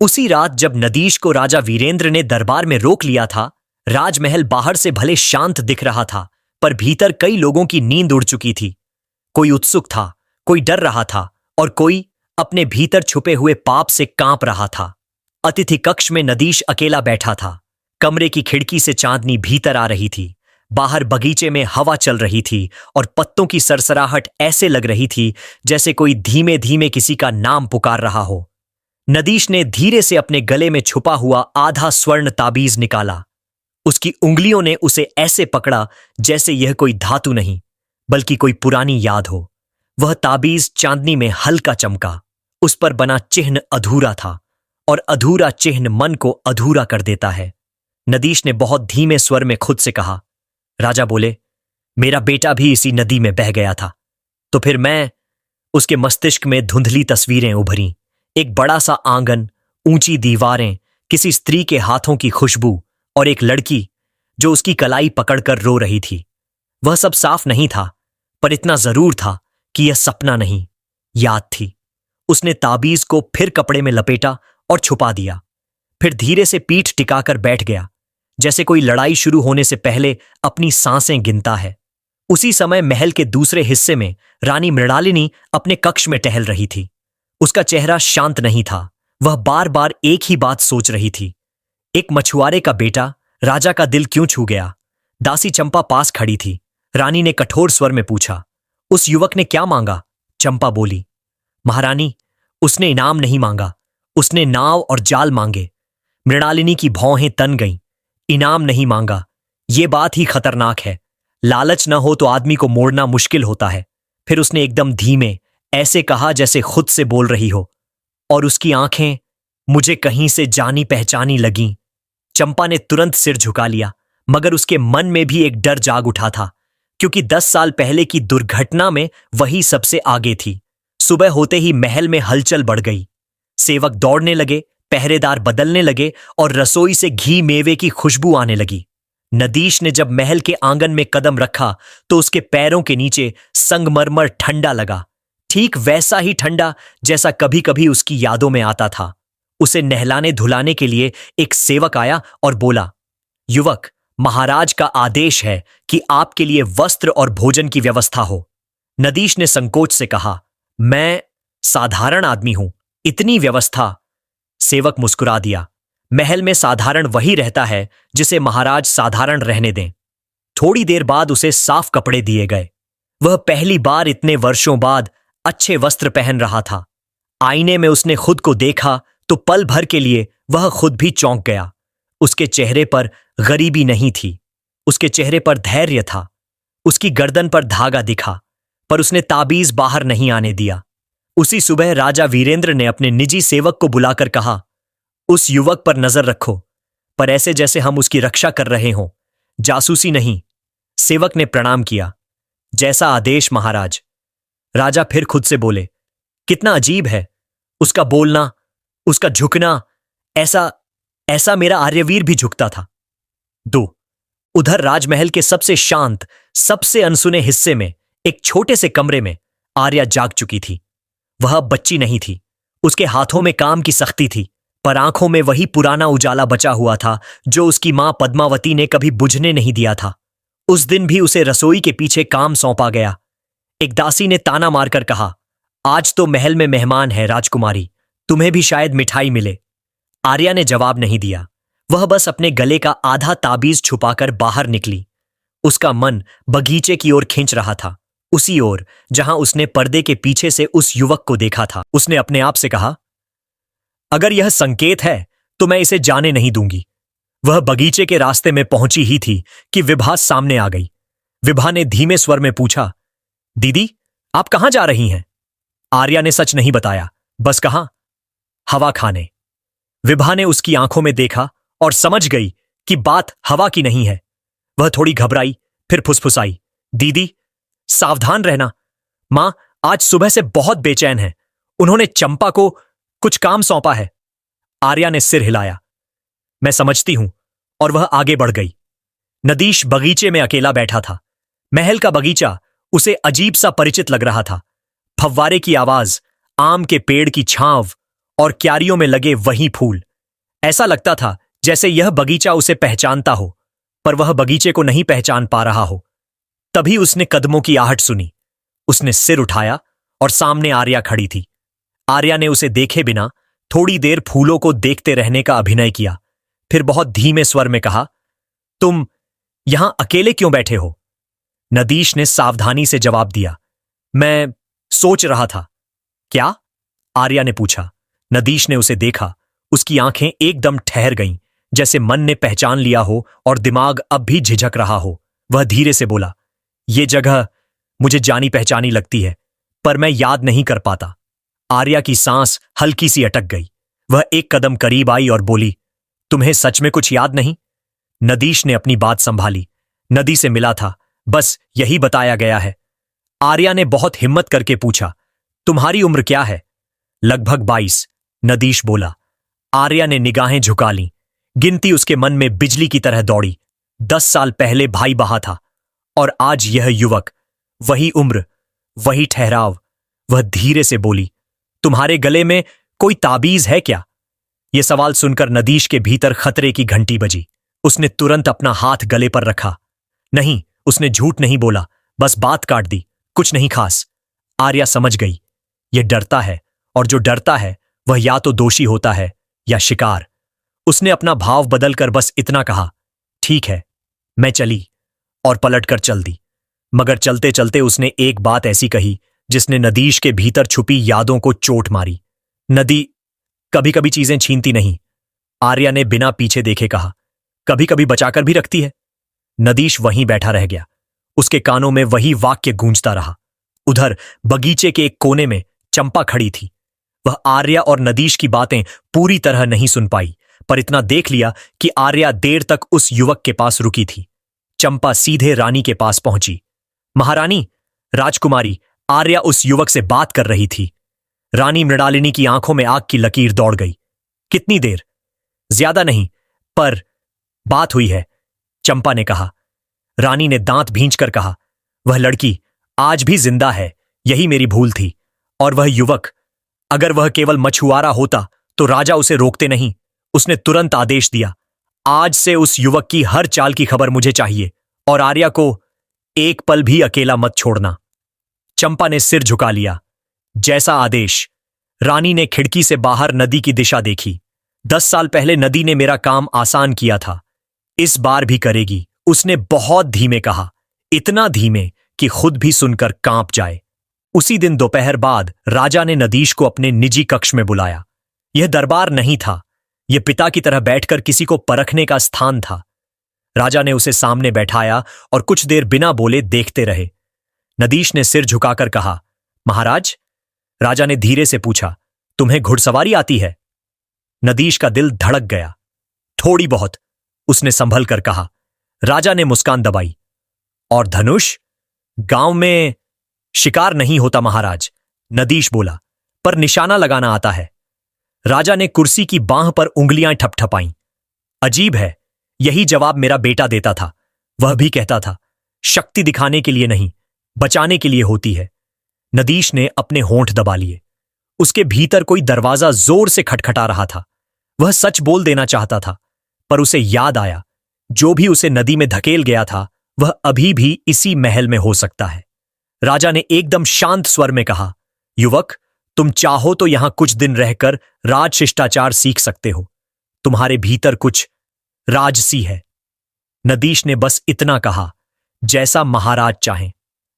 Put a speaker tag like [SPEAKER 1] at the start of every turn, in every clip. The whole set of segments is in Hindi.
[SPEAKER 1] उसी रात जब नदीश को राजा वीरेंद्र ने दरबार में रोक लिया था, राजमहल बाहर से भले शांत दिख रहा था, पर भीतर कई लोगों की नींद उड़ चुकी थी। कोई उत्सुक था, कोई डर रहा था और कोई अपने भीतर छुपे हुए पाप से कांप रहा था। अतिथि कक्ष में नदीश अकेला बैठा था। कमरे की खिड़की से चांदनी भीतर आ रही थी। बाहर बगीचे में हवा चल रही थी और पत्तों की सरसराहट ऐसे लग रही थी जैसे कोई धीमे धीमे किसी का नाम पुकार रहा हो। नदीश ने धीरे से अपने गले में छुपा हुआ आधा स्वर्ण ताबीज निकाला। उसकी उंगलियों ने उसे ऐसे पकड़ा जैसे यह कोई धातु नहीं, बल्कि कोई पुरानी याद हो। वह ताबीज चांदनी में हल्का चमका। उस पर बना चिन्ह अधूरा था, और अधूरा चिन्ह मन को अधूरा कर देता है। नदीश ने बहुत धीमे स्वर में खुद से कहा। राजा बोले, मेरा बेटा भी इसी नदी में बह गया था, तो फिर मैं। उसके मस्तिष्क में धुंधली तस्वीरें उभरी। एक बड़ा सा आंगन, ऊंची दीवारें, किसी स्त्री के हाथों की खुशबू और एक लड़की जो उसकी कलाई पकड़कर रो रही थी। वह सब साफ नहीं था, पर इतना जरूर था कि यह सपना नहीं, याद थी। उसने ताबीज को फिर कपड़े में लपेटा और छुपा दिया। फिर धीरे से पीठ टिकाकर बैठ गया, जैसे कोई लड़ाई शुरू होने से पहले अपनी सांसें गिनता है। उसी समय महल के दूसरे हिस्से में रानी मृणालिनी अपने कक्ष में टहल रही थी। उसका चेहरा शांत नहीं था। वह बार बार एक ही बात सोच रही थी। एक मछुआरे का बेटा, राजा का दिल क्यों छू गया? दासी चंपा पास खड़ी थी। रानी ने कठोर स्वर में पूछा, उस युवक ने क्या मांगा? चंपा बोली, महारानी, उसने इनाम नहीं मांगा, उसने नाव और जाल मांगे। मृणालिनी की भौहें तन गईं। इनाम नहीं मांगा, ये बात ही खतरनाक है। लालच न हो तो आदमी को मोड़ना मुश्किल होता है। फिर उसने एकदम धीमे ऐसे कहा जैसे खुद से बोल रही हो, और उसकी आंखें मुझे कहीं से जानी पहचानी लगीं। चंपा ने तुरंत सिर झुका लिया, मगर उसके मन में भी एक डर जाग उठा था, क्योंकि 10 साल पहले की दुर्घटना में वही सबसे आगे थी। सुबह होते ही महल में हलचल बढ़ गई। सेवक दौड़ने लगे, पहरेदार बदलने लगे और रसोई से घी मेवे की खुशबू आने लगी। नदीश ने जब महल के आंगन में कदम रखा तो उसके पैरों के नीचे संगमरमर ठंडा लगा, ठीक वैसा ही ठंडा जैसा कभी कभी उसकी यादों में आता था। उसे नहलाने धुलाने के लिए एक सेवक आया और बोला, युवक, महाराज का आदेश है कि आपके लिए वस्त्र और भोजन की व्यवस्था हो। नदीश ने संकोच से कहा, मैं साधारण आदमी हूं, इतनी व्यवस्था? सेवक मुस्कुरा दिया, महल में साधारण वही रहता है जिसे महाराज साधारण रहने दें। थोड़ी देर बाद उसे साफ कपड़े दिए गए। वह पहली बार इतने वर्षों बाद अच्छे वस्त्र पहन रहा था। आईने में उसने खुद को देखा तो पल भर के लिए वह खुद भी चौंक गया। उसके चेहरे पर गरीबी नहीं थी, उसके चेहरे पर धैर्य था। उसकी गर्दन पर धागा दिखा, पर उसने ताबीज बाहर नहीं आने दिया। उसी सुबह राजा वीरेंद्र ने अपने निजी सेवक को बुलाकर कहा, उस युवक पर नजर रखो, पर ऐसे जैसे हम उसकी रक्षा कर रहे हों, जासूसी नहीं। सेवक ने प्रणाम किया, जैसा आदेश महाराज। राजा फिर खुद से बोले, कितना अजीब है उसका बोलना, उसका झुकना, ऐसा ऐसा मेरा आर्यवीर भी झुकता था। 2 उधर राजमहल के सबसे शांत, सबसे अनसुने हिस्से में एक छोटे से कमरे में आर्या जाग चुकी थी। वह अब बच्ची नहीं थी। उसके हाथों में काम की सख्ती थी, पर आंखों में वही पुराना उजाला बचा हुआ था जो उसकी मां पद्मावती ने कभी बुझने नहीं दिया था। उस दिन भी उसे रसोई के पीछे काम सौंपा गया। एक दासी ने ताना मारकर कहा, आज तो महल में मेहमान है राजकुमारी, तुम्हें भी शायद मिठाई मिले। आर्या ने जवाब नहीं दिया। वह बस अपने गले का आधा ताबीज छुपाकर बाहर निकली। उसका मन बगीचे की ओर खींच रहा था, उसी ओर जहां उसने पर्दे के पीछे से उस युवक को देखा था। उसने अपने आप से कहा, अगर यह संकेत है तो मैं इसे जाने नहीं दूंगी। वह बगीचे के रास्ते में पहुंची ही थी कि विभा सामने आ गई। विभा ने धीमे स्वर में पूछा, दीदी, आप कहां जा रही हैं? आर्या ने सच नहीं बताया, बस कहा, हवा खाने। विभा ने उसकी आंखों में देखा और समझ गई कि बात हवा की नहीं है। वह थोड़ी घबराई, फिर फुसफुसाई, दीदी, सावधान रहना। मां आज सुबह से बहुत बेचैन है। उन्होंने चंपा को कुछ काम सौंपा है। आर्या ने सिर हिलाया, मैं समझती हूं, और वह आगे बढ़ गई। नदीश बगीचे में अकेला बैठा था। महल का बगीचा उसे अजीब सा परिचित लग रहा था। फव्वारे की आवाज, आम के पेड़ की छांव और क्यारियों में लगे वही फूल। ऐसा लगता था जैसे यह बगीचा उसे पहचानता हो, पर वह बगीचे को नहीं पहचान पा रहा हो। तभी उसने कदमों की आहट सुनी। उसने सिर उठाया और सामने आर्या खड़ी थी। आर्या ने उसे देखे बिना थोड़ी देर फूलों को देखते रहने का अभिनय किया, फिर बहुत धीमे स्वर में कहा, तुम यहां अकेले क्यों बैठे हो? नदीश ने सावधानी से जवाब दिया, मैं सोच रहा था। क्या? आर्या ने पूछा। नदीश ने उसे देखा। उसकी आंखें एकदम ठहर गईं, जैसे मन ने पहचान लिया हो और दिमाग अब भी झिझक रहा हो। वह धीरे से बोला, ये जगह मुझे जानी पहचानी लगती है, पर मैं याद नहीं कर पाता। आर्या की सांस हल्की सी अटक गई। वह एक कदम करीब आई और बोली, तुम्हें सच में कुछ याद नहीं? नदीश ने अपनी बात संभाली। नदी से मिला था, बस यही बताया गया है। आर्या ने बहुत हिम्मत करके पूछा, तुम्हारी उम्र क्या है? लगभग 22, नदीश बोला। आर्या ने निगाहें झुका लीं। गिनती उसके मन में बिजली की तरह दौड़ी। 10 साल पहले भाई बहा था, और आज यह युवक, वही उम्र, वही ठहराव। वह धीरे से बोली, तुम्हारे गले में कोई ताबीज है क्या? यह सवाल सुनकर नदीश के भीतर खतरे की घंटी बजी। उसने तुरंत अपना हाथ गले पर रखा। नहीं, उसने झूठ नहीं बोला, बस बात काट दी, कुछ नहीं खास। आर्या समझ गई, यह डरता है, और जो डरता है वह या तो दोषी होता है या शिकार। उसने अपना भाव बदलकर बस इतना कहा, ठीक है। मैं चली, और पलटकर चल दी। मगर चलते चलते उसने एक बात ऐसी कही जिसने नदीश के भीतर छुपी यादों को चोट मारी। नदी कभी कभी चीजें छीनती नहीं, आर्या ने बिना पीछे देखे कहा, कभी कभी बचाकर भी रखती है। नदीश वहीं बैठा रह गया। उसके कानों में वही वाक्य गूंजता रहा। उधर बगीचे के एक कोने में चंपा खड़ी थी। वह आर्या और नदीश की बातें पूरी तरह नहीं सुन पाई, पर इतना देख लिया कि आर्या देर तक उस युवक के पास रुकी थी। चंपा सीधे रानी के पास पहुंची। महारानी, राजकुमारी आर्या उस युवक से बात कर रही थी। रानी मृणालिनी की आंखों में आग की लकीर दौड़ गई। कितनी देर? ज्यादा नहीं, पर बात हुई है, चंपा ने कहा। रानी ने दांत भींचकर कहा, वह लड़की आज भी जिंदा है, यही मेरी भूल थी। और वह युवक, अगर वह केवल मछुआरा होता तो राजा उसे रोकते नहीं। उसने तुरंत आदेश दिया, आज से उस युवक की हर चाल की खबर मुझे चाहिए, और आर्या को एक पल भी अकेला मत छोड़ना। चंपा ने सिर झुका लिया। जैसा आदेश। रानी ने खिड़की से बाहर नदी की दिशा देखी। 10 साल पहले नदी ने मेरा काम आसान किया था, इस बार भी करेगी, उसने बहुत धीमे कहा, इतना धीमे कि खुद भी सुनकर कांप जाए। उसी दिन दोपहर बाद राजा ने नदीश को अपने निजी कक्ष में बुलाया। यह दरबार नहीं था, यह पिता की तरह बैठकर किसी को परखने का स्थान था। राजा ने उसे सामने बैठाया और कुछ देर बिना बोले देखते रहे। नदीश ने सिर झुकाकर कहा, महाराज। राजा ने धीरे से पूछा, तुम्हें घुड़सवारी आती है? नदीश का दिल धड़क गया। थोड़ी बहुत, उसने संभल कर कहा। राजा ने मुस्कान दबाई। और धनुष? गांव में शिकार नहीं होता महाराज, नदीश बोला, पर निशाना लगाना आता है। राजा ने कुर्सी की बांह पर उंगलियां ठपठपाईं। अजीब है, यही जवाब मेरा बेटा देता था। वह भी कहता था, शक्ति दिखाने के लिए नहीं, बचाने के लिए होती है। नदीश ने अपने होंठ दबा लिए। उसके भीतर कोई दरवाजा जोर से खटखटा रहा था। वह सच बोल देना चाहता था, पर उसे याद आया, जो भी उसे नदी में धकेल गया था वह अभी भी इसी महल में हो सकता है। राजा ने एकदम शांत स्वर में कहा, युवक, तुम चाहो तो यहां कुछ दिन रहकर राज शिष्टाचार सीख सकते हो। तुम्हारे भीतर कुछ राजसी है। नदीश ने बस इतना कहा, जैसा महाराज चाहें।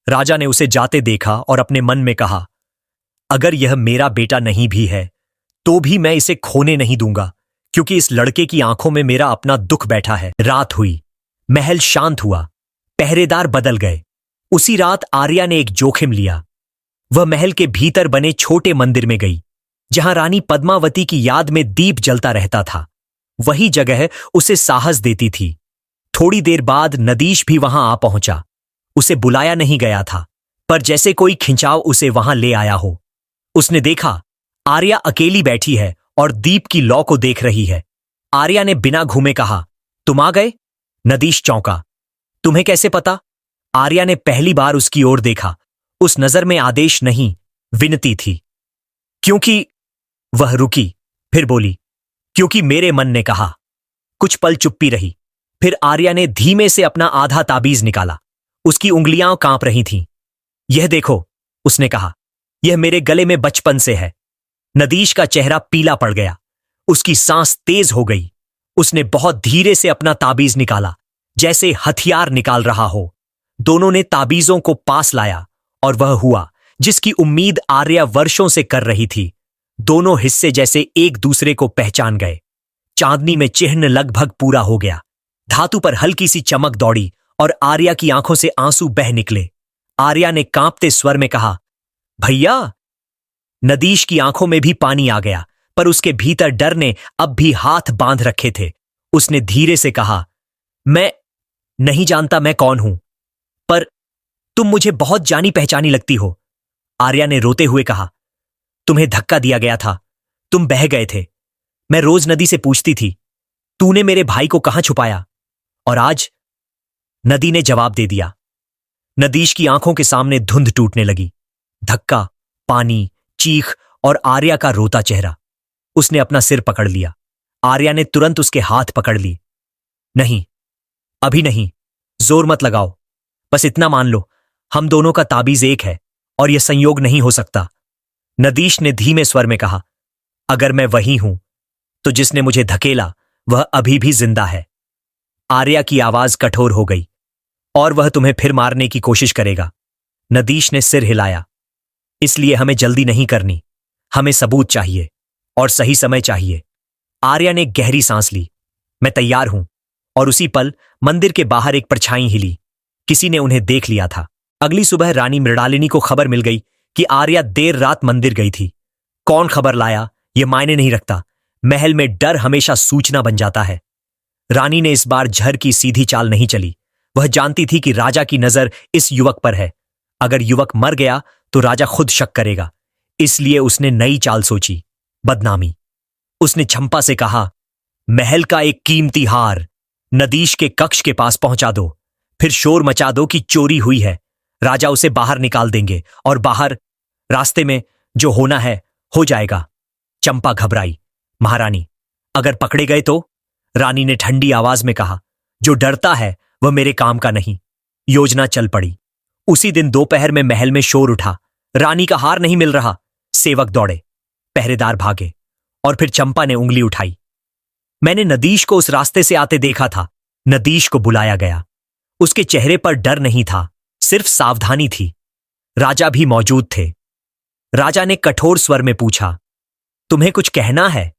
[SPEAKER 1] राजा ने उसे जाते देखा और अपने मन में कहा, अगर यह मेरा बेटा नहीं भी है तो भी मैं इसे खोने नहीं दूंगा, क्योंकि इस लड़के की आंखों में मेरा अपना दुख बैठा है। रात हुई, महल शांत हुआ, पहरेदार बदल गए। उसी रात आर्या ने एक जोखिम लिया। वह महल के भीतर बने छोटे मंदिर में गई, जहां रानी पद्मावती की याद में दीप जलता रहता था। वही जगह उसे साहस देती थी। थोड़ी देर बाद नदीश भी वहां आ पहुंचा। उसे बुलाया नहीं गया था, पर जैसे कोई खिंचाव उसे वहां ले आया हो। उसने देखा, आर्या अकेली बैठी है और दीप की लौ को देख रही है। आर्या ने बिना घूमे कहा, तुम आ गए? नदीश चौंका। तुम्हें कैसे पता? आर्या ने पहली बार उसकी ओर देखा। उस नजर में आदेश नहीं, विनती थी। क्योंकि वह रुकी, फिर बोली, क्योंकि मेरे मन ने कहा। कुछ पल चुप्पी रही। फिर आर्या ने धीमे से अपना आधा ताबीज निकाला। उसकी उंगलियां कांप रही थीं। यह देखो, उसने कहा, यह मेरे गले में बचपन से है। नदीश का चेहरा पीला पड़ गया। उसकी सांस तेज हो गई। उसने बहुत धीरे से अपना ताबीज निकाला, जैसे हथियार निकाल रहा हो। दोनों ने ताबीजों को पास लाया और वह हुआ जिसकी उम्मीद आर्या वर्षों से कर रही थी। दोनों हिस्से जैसे एक दूसरे को पहचान गए। चांदनी में चिह्न लगभग पूरा हो गया। धातु पर हल्की सी चमक दौड़ी और आर्या की आंखों से आंसू बह निकले। आर्या ने कांपते स्वर में कहा, भैया। नदीश की आंखों में भी पानी आ गया, पर उसके भीतर डर ने अब भी हाथ बांध रखे थे। उसने धीरे से कहा, मैं नहीं जानता मैं कौन हूं, पर तुम मुझे बहुत जानी पहचानी लगती हो। आर्या ने रोते हुए कहा, तुम्हें धक्का दिया गया था, तुम बह गए थे। मैं रोज नदी से पूछती थी, तूने मेरे भाई को कहां छुपाया? और आज? नदी ने जवाब दे दिया। नदीश की आंखों के सामने धुंध टूटने लगी। धक्का, पानी, चीख और आर्या का रोता चेहरा। उसने अपना सिर पकड़ लिया। आर्या ने तुरंत उसके हाथ पकड़ ली। नहीं, अभी नहीं, जोर मत लगाओ। बस इतना मान लो, हम दोनों का ताबीज एक है और यह संयोग नहीं हो सकता। नदीश ने धीमे स्वर में कहा, अगर मैं वही हूं तो जिसने मुझे धकेला वह अभी भी जिंदा है। आर्या की आवाज कठोर हो गई, और वह तुम्हें फिर मारने की कोशिश करेगा। नदीश ने सिर हिलाया। इसलिए हमें जल्दी नहीं करनी। हमें सबूत चाहिए और सही समय चाहिए। आर्या ने गहरी सांस ली। मैं तैयार हूं। और उसी पल मंदिर के बाहर एक परछाई हिली। किसी ने उन्हें देख लिया था। अगली सुबह रानी मृणालिनी को खबर मिल गई कि आर्या देर रात मंदिर गई थी। कौन खबर लाया यह मायने नहीं रखता। महल में डर हमेशा सूचना बन जाता है। रानी ने इस बार झर की सीधी चाल नहीं चली। वह जानती थी कि राजा की नजर इस युवक पर है। अगर युवक मर गया तो राजा खुद शक करेगा। इसलिए उसने नई चाल सोची, बदनामी। उसने चंपा से कहा, महल का एक कीमती हार नदीश के कक्ष के पास पहुंचा दो। फिर शोर मचा दो कि चोरी हुई है। राजा उसे बाहर निकाल देंगे और बाहर रास्ते में जो होना है हो जाएगा। चंपा घबराई। महारानी, अगर पकड़े गए तो? रानी ने ठंडी आवाज में कहा, जो डरता है वह मेरे काम का नहीं। योजना चल पड़ी। उसी दिन दोपहर में महल में शोर उठा, रानी का हार नहीं मिल रहा। सेवक दौड़े, पहरेदार भागे, और फिर चंपा ने उंगली उठाई। मैंने नदीश को उस रास्ते से आते देखा था। नदीश को बुलाया गया। उसके चेहरे पर डर नहीं था, सिर्फ सावधानी थी। राजा भी मौजूद थे। राजा ने कठोर स्वर में पूछा, तुम्हें कुछ कहना है?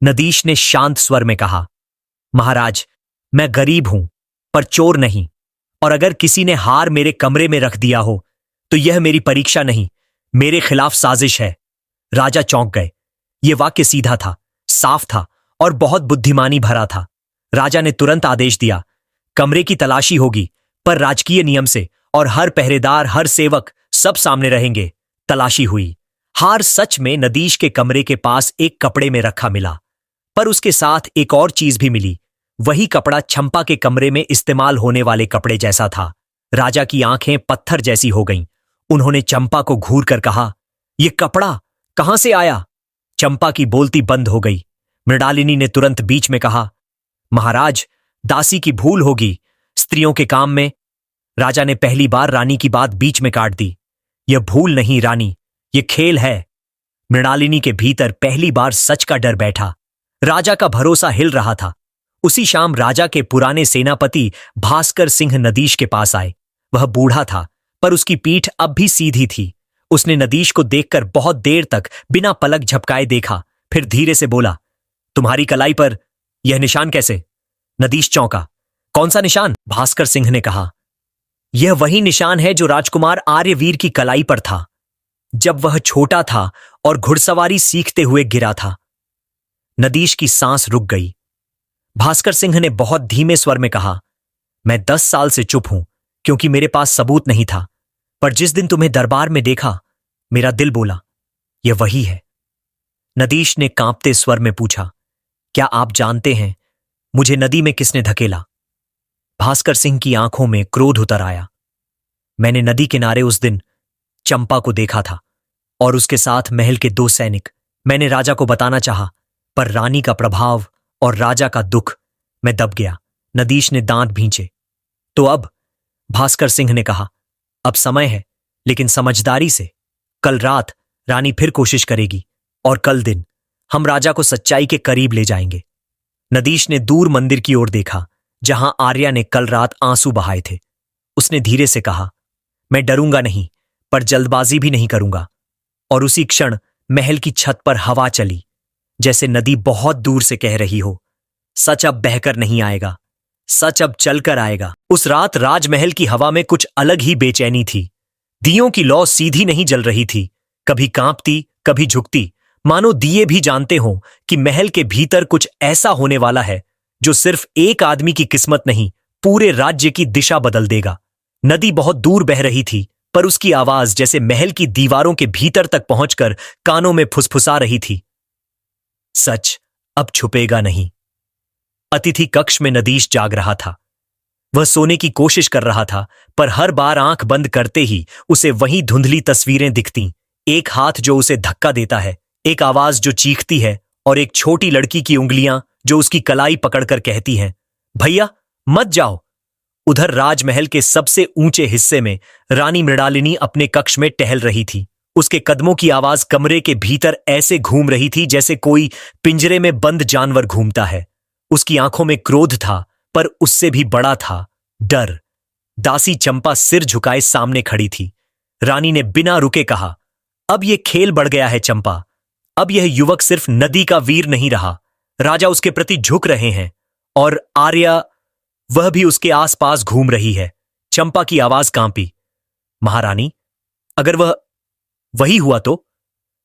[SPEAKER 1] नदीश ने शांत स्वर में कहा, महाराज, मैं गरीब हूं पर चोर नहीं। और अगर किसी ने हार मेरे कमरे में रख दिया हो तो यह मेरी परीक्षा नहीं, मेरे खिलाफ साजिश है। राजा चौंक गए। यह वाक्य सीधा था, साफ था और बहुत बुद्धिमानी भरा था। राजा ने तुरंत आदेश दिया, कमरे की तलाशी होगी, पर राजकीय नियम से, और हर पहरेदार, हर सेवक सब सामने रहेंगे। तलाशी हुई। हार सच में नदीश के कमरे के पास एक कपड़े में रखा मिला, पर उसके साथ एक और चीज भी मिली। वही कपड़ा चंपा के कमरे में इस्तेमाल होने वाले कपड़े जैसा था। राजा की आंखें पत्थर जैसी हो गईं। उन्होंने चंपा को घूर कर कहा, यह कपड़ा कहां से आया? चंपा की बोलती बंद हो गई। मृणालिनी ने तुरंत बीच में कहा, महाराज, दासी की भूल होगी स्त्रियों के काम में। राजा ने पहली बार रानी की बात बीच में काट दी। यह भूल नहीं रानी, यह खेल है। मृणालिनी के भीतर पहली बार सच का डर बैठा। राजा का भरोसा हिल रहा था। उसी शाम राजा के पुराने सेनापति भास्कर सिंह नदीश के पास आए। वह बूढ़ा था, पर उसकी पीठ अब भी सीधी थी। उसने नदीश को देखकर बहुत देर तक बिना पलक झपकाए देखा, फिर धीरे से बोला, तुम्हारी कलाई पर यह निशान कैसे? नदीश चौंका। कौन सा निशान? भास्कर सिंह ने कहा, यह वही निशान है जो राजकुमार आर्यवीर की कलाई पर था जब वह छोटा था और घुड़सवारी सीखते हुए गिरा था। नदीश की सांस रुक गई। भास्कर सिंह ने बहुत धीमे स्वर में कहा, मैं 10 साल से चुप हूं क्योंकि मेरे पास सबूत नहीं था, पर जिस दिन तुम्हें दरबार में देखा मेरा दिल बोला, यह वही है। नदीश ने कांपते स्वर में पूछा, क्या आप जानते हैं मुझे नदी में किसने धकेला? भास्कर सिंह की आंखों में क्रोध उतर आया। मैंने नदी किनारे उस दिन चंपा को देखा था और उसके साथ महल के 2 सैनिक। मैंने राजा को बताना चाहा, पर रानी का प्रभाव और राजा का दुख, मैं दब गया। नदीश ने दांत भींचे। तो अब, भास्कर सिंह ने कहा, अब समय है, लेकिन समझदारी से। कल रात रानी फिर कोशिश करेगी और कल दिन हम राजा को सच्चाई के करीब ले जाएंगे। नदीश ने दूर मंदिर की ओर देखा, जहां आर्या ने कल रात आंसू बहाए थे। उसने धीरे से कहा, मैं डरूंगा नहीं, पर जल्दबाजी भी नहीं करूंगा। और उसी क्षण महल की छत पर हवा चली, जैसे नदी बहुत दूर से कह रही हो, सच अब बहकर नहीं आएगा, सच अब चलकर आएगा। उस रात राजमहल की हवा में कुछ अलग ही बेचैनी थी। दियों की लौ सीधी नहीं जल रही थी, कभी कांपती, कभी झुकती, मानो दिए भी जानते हों कि महल के भीतर कुछ ऐसा होने वाला है जो सिर्फ एक आदमी की किस्मत नहीं, पूरे राज्य की दिशा बदल देगा। नदी बहुत दूर बह रही थी, पर उसकी आवाज जैसे महल की दीवारों के भीतर तक पहुंचकर कानों में फुसफुसा रही थी, सच अब छुपेगा नहीं। अतिथि कक्ष में नदीश जाग रहा था। वह सोने की कोशिश कर रहा था, पर हर बार आंख बंद करते ही उसे वही धुंधली तस्वीरें दिखतीं। एक हाथ जो उसे धक्का देता है, एक आवाज जो चीखती है, और एक छोटी लड़की की उंगलियां जो उसकी कलाई पकड़कर कहती हैं, भैया मत जाओ। उधर राजमहल के सबसे ऊंचे हिस्से में रानी मृणालिनी अपने कक्ष में टहल रही थी। उसके कदमों की आवाज कमरे के भीतर ऐसे घूम रही थी जैसे कोई पिंजरे में बंद जानवर घूमता है। उसकी आंखों में क्रोध था, पर उससे भी बड़ा था डर। दासी चंपा सिर झुकाए सामने खड़ी थी। रानी ने बिना रुके कहा, अब यह खेल बढ़ गया है चंपा। अब यह युवक सिर्फ नदी का वीर नहीं रहा, राजा उसके प्रति झुक रहे हैं, और आर्या, वह भी उसके आसपास घूम रही है। चंपा की आवाज कांपी, महारानी, अगर वह वही हुआ तो?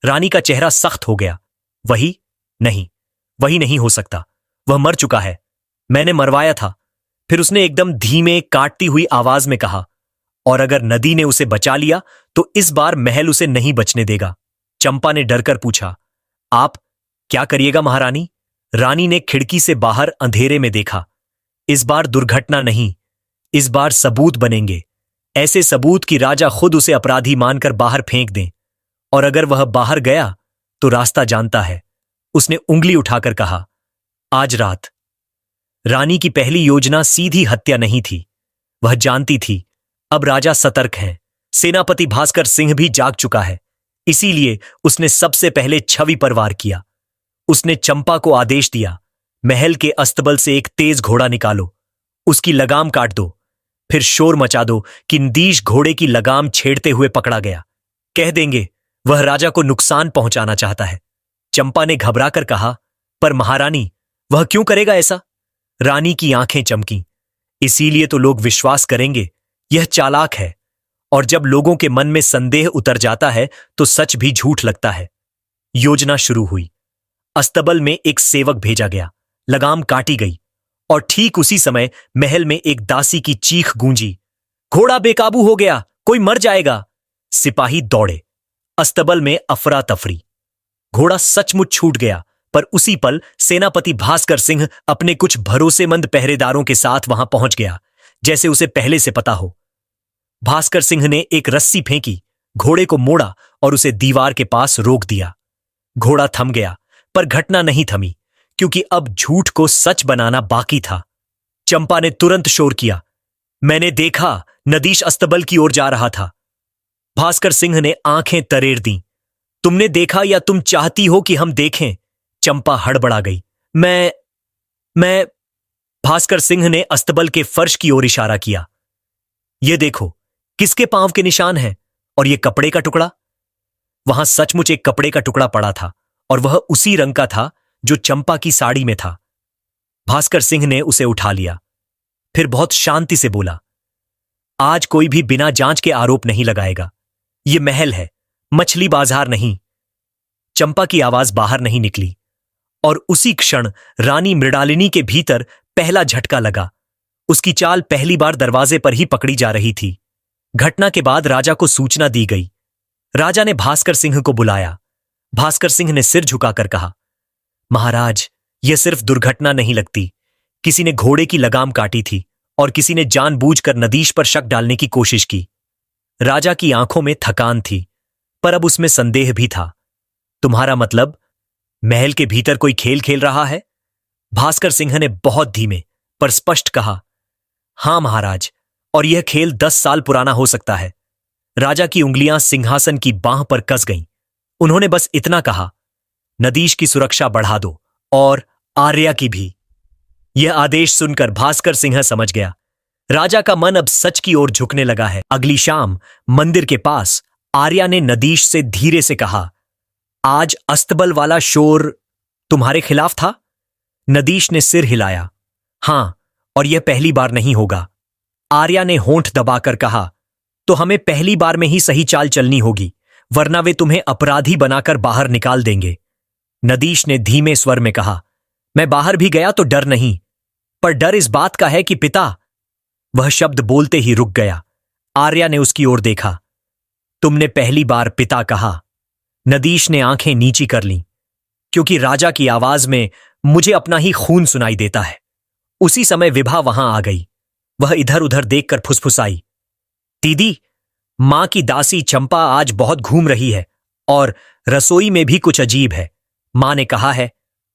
[SPEAKER 1] रानी का चेहरा सख्त हो गया। वही नहीं हो सकता। वह मर चुका है, मैंने मरवाया था। फिर उसने एकदम धीमे काटती हुई आवाज में कहा, और अगर नदी ने उसे बचा लिया तो इस बार महल उसे नहीं बचने देगा। चंपा ने डरकर पूछा, आप क्या करिएगा महारानी? रानी ने खिड़की से बाहर अंधेरे में देखा। इस बार दुर्घटना नहीं, इस बार सबूत बनेंगे, ऐसे सबूत कि राजा खुद उसे अपराधी मानकर बाहर फेंक दें। और अगर वह बाहर गया तो रास्ता जानता है। उसने उंगली उठाकर कहा, आज रात। रानी की पहली योजना सीधी हत्या नहीं थी। वह जानती थी अब राजा सतर्क हैं, सेनापति भास्कर सिंह भी जाग चुका है। इसीलिए उसने सबसे पहले छवि पर वार किया। उसने चंपा को आदेश दिया, महल के अस्तबल से एक तेज घोड़ा निकालो, उसकी लगाम काट दो, फिर शोर मचा दो कि नदीश घोड़े की लगाम छेड़ते हुए पकड़ा गया। कह देंगे वह राजा को नुकसान पहुंचाना चाहता है। चंपा ने घबराकर कहा, पर महारानी, वह क्यों करेगा ऐसा? रानी की आंखें चमकीं। इसीलिए तो लोग विश्वास करेंगे यह चालाक है, और जब लोगों के मन में संदेह उतर जाता है तो सच भी झूठ लगता है। योजना शुरू हुई। अस्तबल में एक सेवक भेजा गया, लगाम काटी गई, और ठीक उसी समय महल में एक दासी की चीख गूंजी, घोड़ा बेकाबू हो गया, कोई मर जाएगा। सिपाही दौड़े। अस्तबल में अफरा तफरी। घोड़ा सचमुच छूट गया, पर उसी पल सेनापति भास्कर सिंह अपने कुछ भरोसेमंद पहरेदारों के साथ वहां पहुंच गया, जैसे उसे पहले से पता हो। भास्कर सिंह ने एक रस्सी फेंकी, घोड़े को मोड़ा और उसे दीवार के पास रोक दिया। घोड़ा थम गया, पर घटना नहीं थमी, क्योंकि अब झूठ को सच बनाना बाकी था। चंपा ने तुरंत शोर किया, मैंने देखा, नदीश अस्तबल की ओर जा रहा था। भास्कर सिंह ने आंखें तरेर दी। तुमने देखा या तुम चाहती हो कि हम देखें? चंपा हड़बड़ा गई। मैं भास्कर सिंह ने अस्तबल के फर्श की ओर इशारा किया। यह देखो, किसके पांव के निशान हैं? और यह कपड़े का टुकड़ा? वहां सचमुच एक कपड़े का टुकड़ा पड़ा था, और वह उसी रंग का था जो चंपा की साड़ी में था। भास्कर सिंह ने उसे उठा लिया, फिर बहुत शांति से बोला, आज कोई भी बिना जांच के आरोप नहीं लगाएगा। यह महल है, मछली बाजार नहीं। चंपा की आवाज बाहर नहीं निकली, और उसी क्षण रानी मृणालिनी के भीतर पहला झटका लगा। उसकी चाल पहली बार दरवाजे पर ही पकड़ी जा रही थी। घटना के बाद राजा को सूचना दी गई। राजा ने भास्कर सिंह को बुलाया। भास्कर सिंह ने सिर झुकाकर कहा, महाराज, यह सिर्फ दुर्घटना नहीं लगती। किसी ने घोड़े की लगाम काटी थी, और किसी ने जानबूझकर नदीश पर शक डालने की कोशिश की। राजा की आंखों में थकान थी, पर अब उसमें संदेह भी था। तुम्हारा मतलब महल के भीतर कोई खेल खेल रहा है? भास्कर सिंह ने बहुत धीमे पर स्पष्ट कहा। हां महाराज, और यह खेल 10 साल पुराना हो सकता है। राजा की उंगलियां सिंहासन की बांह पर कस गईं। उन्होंने बस इतना कहा, नदीश की सुरक्षा बढ़ा दो और आर्या की भी। यह आदेश सुनकर भास्कर सिंह समझ गया, राजा का मन अब सच की ओर झुकने लगा है। अगली शाम मंदिर के पास आर्या ने नदीश से धीरे से कहा, आज अस्तबल वाला शोर तुम्हारे खिलाफ था? नदीश ने सिर हिलाया। हां, और यह पहली बार नहीं होगा। आर्या ने होंठ दबाकर कहा, तो हमें पहली बार में ही सही चाल चलनी होगी, वरना वे तुम्हें अपराधी बनाकर बाहर निकाल देंगे। नदीश ने धीमे स्वर में कहा, मैं बाहर भी गया तो डर नहीं, पर डर इस बात का है कि पिता। वह शब्द बोलते ही रुक गया। आर्या ने उसकी ओर देखा। तुमने पहली बार पिता कहा। नदीश ने आंखें नीची कर लीं, क्योंकि राजा की आवाज में मुझे अपना ही खून सुनाई देता है। उसी समय विभा वहां आ गई। वह इधर उधर देखकर फुसफुसाई, दीदी, मां की दासी चंपा आज बहुत घूम रही है और रसोई में भी कुछ अजीब है। मां ने कहा है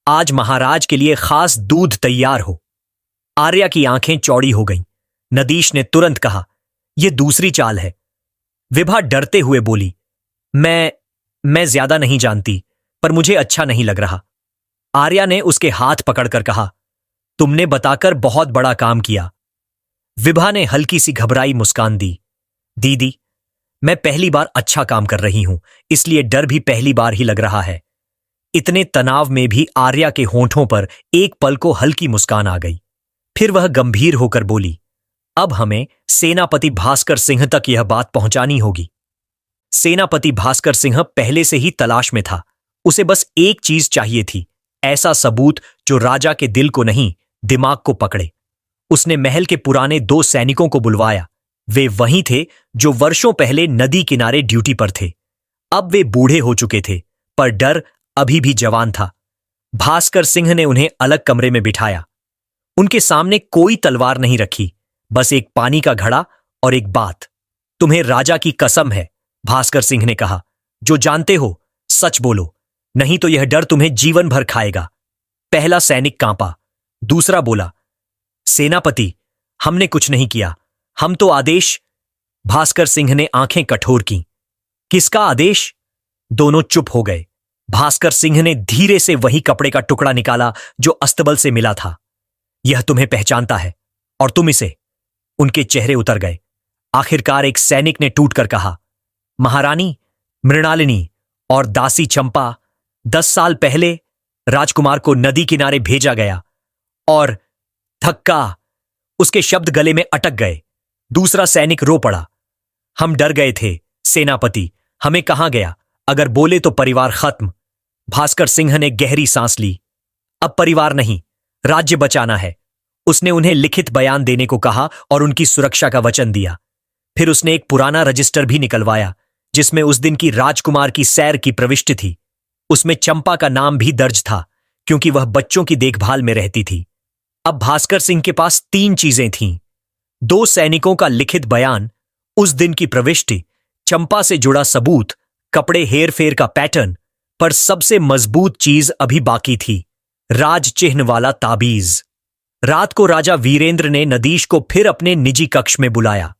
[SPEAKER 1] आज महाराज के लिए खास दूध तैयार हो। आर्या की आंखें चौड़ी हो गईं। नदीश ने तुरंत कहा, यह दूसरी चाल है। विभा डरते हुए बोली, मैं ज्यादा नहीं जानती, पर मुझे अच्छा नहीं लग रहा। आर्या ने उसके हाथ पकड़कर कहा, तुमने बताकर बहुत बड़ा काम किया। विभा ने हल्की सी घबराई मुस्कान दी, दीदी, मैं पहली बार अच्छा काम कर रही हूं, इसलिए डर भी पहली बार ही लग रहा है। इतने तनाव में भी आर्या के होंठों पर एक पल को हल्की मुस्कान आ गई। फिर वह गंभीर होकर बोली, अब हमें सेनापति भास्कर सिंह तक यह बात पहुंचानी होगी। सेनापति भास्कर सिंह पहले से ही तलाश में था। उसे बस एक चीज चाहिए थी, ऐसा सबूत जो राजा के दिल को नहीं, दिमाग को पकड़े। उसने महल के पुराने 2 सैनिकों को बुलवाया। वे वही थे जो वर्षों पहले नदी किनारे ड्यूटी पर थे। अब वे बूढ़े हो चुके थे, पर डर अभी भी जवान था। भास्कर सिंह ने उन्हें अलग कमरे में बिठाया। उनके सामने कोई तलवार नहीं रखी, बस एक पानी का घड़ा और एक बात। तुम्हें राजा की कसम है, भास्कर सिंह ने कहा, जो जानते हो सच बोलो, नहीं तो यह डर तुम्हें जीवन भर खाएगा। पहला सैनिक कांपा। दूसरा बोला, सेनापति, हमने कुछ नहीं किया, हम तो आदेश। भास्कर सिंह ने आंखें कठोर की। किसका आदेश? दोनों चुप हो गए। भास्कर सिंह ने धीरे से वही कपड़े का टुकड़ा निकाला जो अस्तबल से मिला था। यह तुम्हें पहचानता है और तुम इसे। उनके चेहरे उतर गए। आखिरकार एक सैनिक ने टूटकर कहा, महारानी मृणालिनी और दासी चंपा, 10 साल पहले राजकुमार को नदी किनारे भेजा गया और धक्का। उसके शब्द गले में अटक गए। दूसरा सैनिक रो पड़ा, हम डर गए थे सेनापति, हमें कहां गया, अगर बोले तो परिवार खत्म। भास्कर सिंह ने गहरी सांस ली। अब परिवार नहीं, राज्य बचाना है। उसने उन्हें लिखित बयान देने को कहा और उनकी सुरक्षा का वचन दिया। फिर उसने एक पुराना रजिस्टर भी निकलवाया जिसमें उस दिन की राजकुमार की सैर की प्रविष्टि थी। उसमें चंपा का नाम भी दर्ज था, क्योंकि वह बच्चों की देखभाल में रहती थी। अब भास्कर सिंह के पास 3 चीजें थीं, 2 सैनिकों का लिखित बयान, उस दिन की प्रविष्टि, चंपा से जुड़ा सबूत, कपड़े हेर फेर का पैटर्न, पर सबसे मजबूत चीज अभी बाकी थी, राज चिन्ह वाला ताबीज। रात को राजा वीरेंद्र ने नदीश को फिर अपने निजी कक्ष में बुलाया।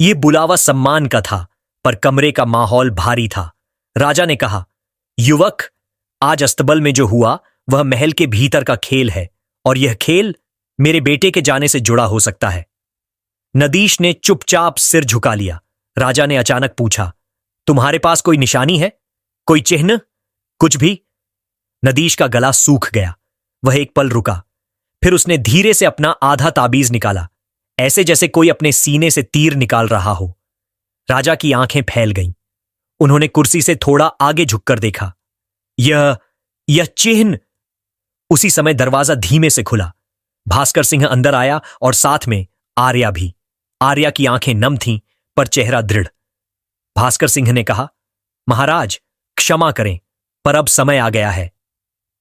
[SPEAKER 1] यह बुलावा सम्मान का था, पर कमरे का माहौल भारी था। राजा ने कहा, युवक, आज अस्तबल में जो हुआ वह महल के भीतर का खेल है, और यह खेल मेरे बेटे के जाने से जुड़ा हो सकता है। नदीश ने चुपचाप सिर झुका लिया। राजा ने अचानक पूछा, तुम्हारे पास कोई निशानी है, कोई चिन्ह, कुछ भी? नदीश का गला सूख गया। वह एक पल रुका, फिर उसने धीरे से अपना आधा ताबीज निकाला, ऐसे जैसे कोई अपने सीने से तीर निकाल रहा हो। राजा की आंखें फैल गईं। उन्होंने कुर्सी से थोड़ा आगे झुककर देखा। यह चिन्ह। उसी समय दरवाजा धीमे से खुला। भास्कर सिंह अंदर आया और साथ में आर्या भी। आर्या की आंखें नम थीं, पर चेहरा दृढ़। भास्कर सिंह ने कहा, महाराज क्षमा करें, पर अब समय आ गया है।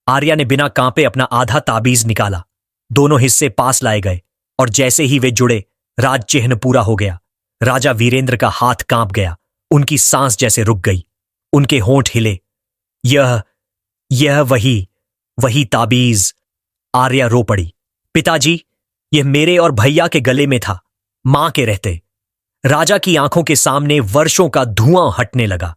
[SPEAKER 1] आर्या ने बिना कांपे अपना आधा ताबीज निकाला। दोनों हिस्से पास लाए गए और जैसे ही वे जुड़े, राज चिन्ह पूरा हो गया। राजा वीरेंद्र का हाथ कांप गया। उनकी सांस जैसे रुक गई। उनके होंठ हिले। यह वही वही ताबीज। आर्या रो पड़ी। पिताजी, यह मेरे और भैया के गले में था, मां के रहते। राजा की आंखों के सामने वर्षों का धुआं हटने लगा।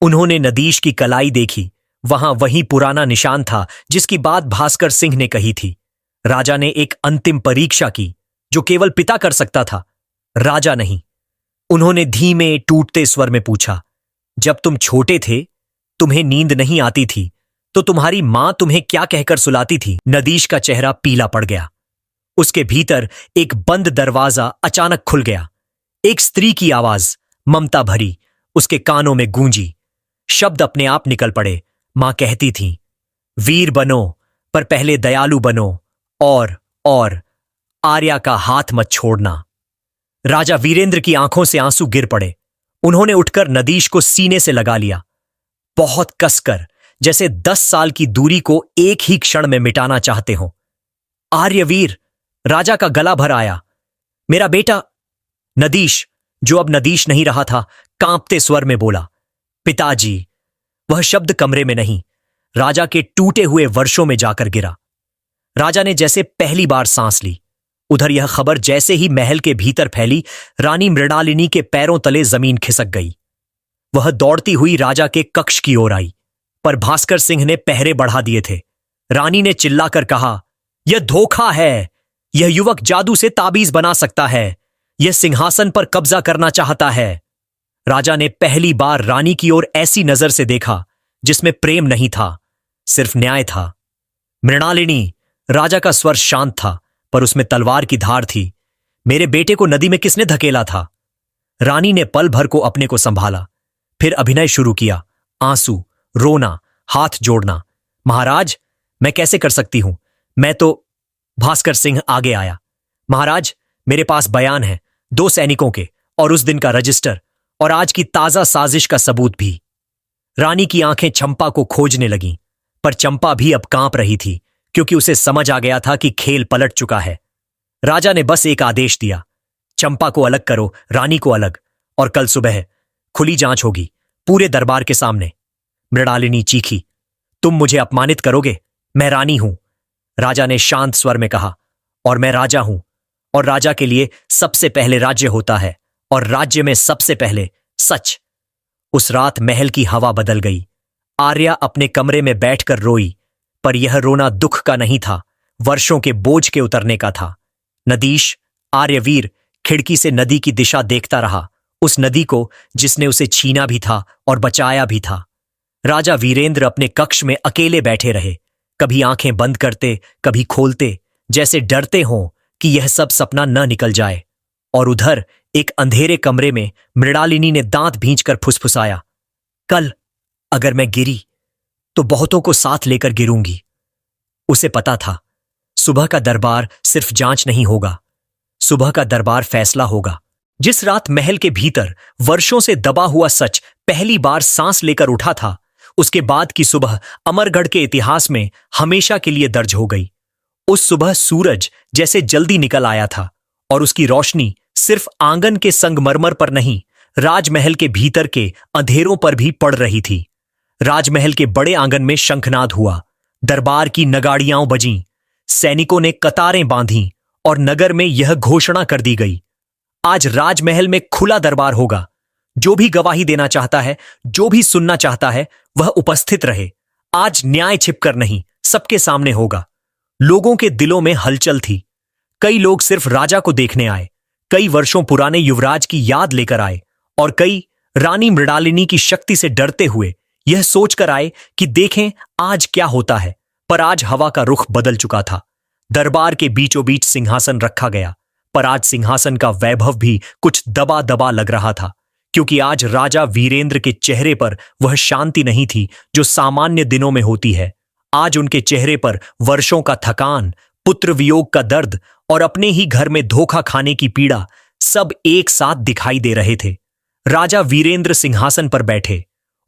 [SPEAKER 1] उन्होंने नदीश की कलाई देखी। वहां वही पुराना निशान था जिसकी बात भास्कर सिंह ने कही थी। राजा ने एक अंतिम परीक्षा की जो केवल पिता कर सकता था, राजा नहीं। उन्होंने धीमे टूटते स्वर में पूछा, जब तुम छोटे थे, तुम्हें नींद नहीं आती थी, तो तुम्हारी मां तुम्हें क्या कहकर सुलाती थी? नदीश का चेहरा पीला पड़ गया। उसके भीतर एक बंद दरवाजा अचानक खुल गया। एक स्त्री की आवाज, ममता भरी, उसके कानों में गूंजी। शब्द अपने आप निकल पड़े। मां कहती थी, वीर बनो, पर पहले दयालु बनो, और आर्या का हाथ मत छोड़ना। राजा वीरेंद्र की आंखों से आंसू गिर पड़े। उन्होंने उठकर नदीश को सीने से लगा लिया, बहुत कसकर, जैसे 10 साल की दूरी को एक ही क्षण में मिटाना चाहते हो। आर्यवीर, राजा का गला भर आया, मेरा बेटा। नदीश, जो अब नदीश नहीं रहा था, कांपते स्वर में बोला, पिताजी। वह शब्द कमरे में नहीं, राजा के टूटे हुए वर्षों में जाकर गिरा। राजा ने जैसे पहली बार सांस ली। उधर यह खबर जैसे ही महल के भीतर फैली, रानी मृणालिनी के पैरों तले जमीन खिसक गई। वह दौड़ती हुई राजा के कक्ष की ओर आई, पर भास्कर सिंह ने पहरे बढ़ा दिए थे। रानी ने चिल्लाकर कहा, यह धोखा है। यह युवक जादू से ताबीज बना सकता है। यह सिंहासन पर कब्जा करना चाहता है। राजा ने पहली बार रानी की ओर ऐसी नजर से देखा जिसमें प्रेम नहीं था, सिर्फ न्याय था। मृणालिनी, राजा का स्वर शांत था, पर उसमें तलवार की धार थी। मेरे बेटे को नदी में किसने धकेला था? रानी ने पल भर को अपने को संभाला, फिर अभिनय शुरू किया। आंसू, रोना, हाथ जोड़ना। महाराज, मैं कैसे कर सकती हूं? मैं तो। भास्कर सिंह आगे आया। महाराज, मेरे पास बयान है, 2 सैनिकों के, और उस दिन का रजिस्टर, और आज की ताजा साजिश का सबूत भी। रानी की आंखें चंपा को खोजने लगीं, पर चंपा भी अब कांप रही थी, क्योंकि उसे समझ आ गया था कि खेल पलट चुका है। राजा ने बस एक आदेश दिया, चंपा को अलग करो, रानी को अलग, और कल सुबह खुली जांच होगी, पूरे दरबार के सामने। मृणालिनी चीखी, तुम मुझे अपमानित करोगे? मैं रानी हूं। राजा ने शांत स्वर में कहा, और मैं राजा हूं, और राजा के लिए सबसे पहले राज्य होता है, और राज्य में सबसे पहले सच। उस रात महल की हवा बदल गई। आर्या अपने कमरे में बैठकर रोई, पर यह रोना दुख का नहीं था, वर्षों के बोझ के उतरने का था। नदीश, आर्यवीर खिड़की से नदी की दिशा देखता रहा, उस नदी को जिसने उसे छीना भी था और बचाया भी था। राजा वीरेंद्र अपने कक्ष में अकेले बैठे रहे, कभी आंखें बंद करते, कभी खोलते, जैसे डरते हों कि यह सब सपना न निकल जाए। और उधर एक अंधेरे कमरे में मृणालिनी ने दांत भींचकर फुसफुसाया, कल अगर मैं गिरी तो बहुतों को साथ लेकर गिरूंगी। उसे पता था, सुबह का दरबार सिर्फ जांच नहीं होगा, सुबह का दरबार फैसला होगा। जिस रात महल के भीतर वर्षों से दबा हुआ सच पहली बार सांस लेकर उठा था, उसके बाद की सुबह अमरगढ़ के इतिहास में हमेशा के लिए दर्ज हो गई। उस सुबह सूरज जैसे जल्दी निकल आया था, और उसकी रोशनी सिर्फ आंगन के संगमरमर पर नहीं, राजमहल के भीतर के अंधेरों पर भी पड़ रही थी। राजमहल के बड़े आंगन में शंखनाद हुआ, दरबार की नगाड़ियां बजीं, सैनिकों ने कतारें बांधी, और नगर में यह घोषणा कर दी गई, आज राजमहल में खुला दरबार होगा। जो भी गवाही देना चाहता है, जो भी सुनना चाहता है, वह उपस्थित रहे। आज न्याय छिपकर नहीं, सबके सामने होगा। लोगों के दिलों में हलचल थी। कई लोग सिर्फ राजा को देखने आए, कई वर्षों पुराने युवराज की याद लेकर आए, और कई रानी मृणालिनी की शक्ति से डरते हुए यह सोचकर आए कि देखें आज क्या होता है। पर आज हवा का रुख बदल चुका था। दरबार के बीचों बीच सिंहासन रखा गया, पर आज सिंहासन का वैभव भी कुछ दबा दबा लग रहा था, क्योंकि आज राजा वीरेंद्र के चेहरे पर वह शांति नहीं थी जो सामान्य दिनों में होती है। आज उनके चेहरे पर वर्षों का थकान, पुत्र वियोग का दर्द, और अपने ही घर में धोखा खाने की पीड़ा सब एक साथ दिखाई दे रहे थे। राजा वीरेंद्र सिंहासन पर बैठे।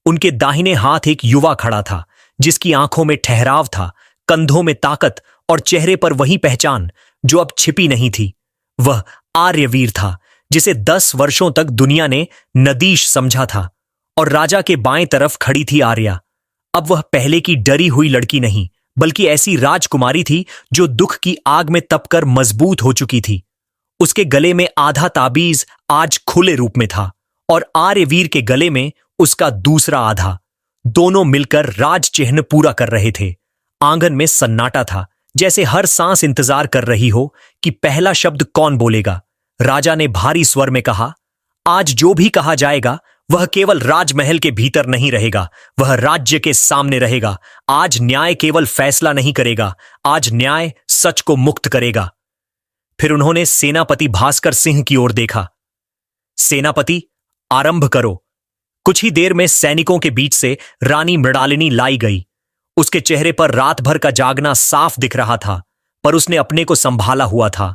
[SPEAKER 1] उनके दाहिने हाथ एक युवा खड़ा था, जिसकी आंखों में ठहराव था, कंधों में ताकत, और चेहरे पर वही पहचान जो अब छिपी नहीं थी। वह आर्यवीर था, जिसे 10 वर्षों तक दुनिया ने नदीश समझा था। और राजा के बाएं तरफ खड़ी थी आर्या। अब वह पहले की डरी हुई लड़की नहीं, बल्कि ऐसी राजकुमारी थी जो दुख की आग में तपकर मजबूत हो चुकी थी। उसके गले में आधा ताबीज आज खुले रूप में था और आर्यवीर के गले में उसका दूसरा आधा। दोनों मिलकर राज चिन्ह पूरा कर रहे थे। आंगन में सन्नाटा था, जैसे हर सांस इंतजार कर रही हो कि पहला शब्द कौन बोलेगा। राजा ने भारी स्वर में कहा, आज जो भी कहा जाएगा वह केवल राजमहल के भीतर नहीं रहेगा, वह राज्य के सामने रहेगा। आज न्याय केवल फैसला नहीं करेगा, आज न्याय सच को मुक्त करेगा। फिर उन्होंने सेनापति भास्कर सिंह की ओर देखा। सेनापति, आरंभ करो। कुछ ही देर में सैनिकों के बीच से रानी मृणालिनी लाई गई। उसके चेहरे पर रात भर का जागना साफ दिख रहा था, पर उसने अपने को संभाला हुआ था।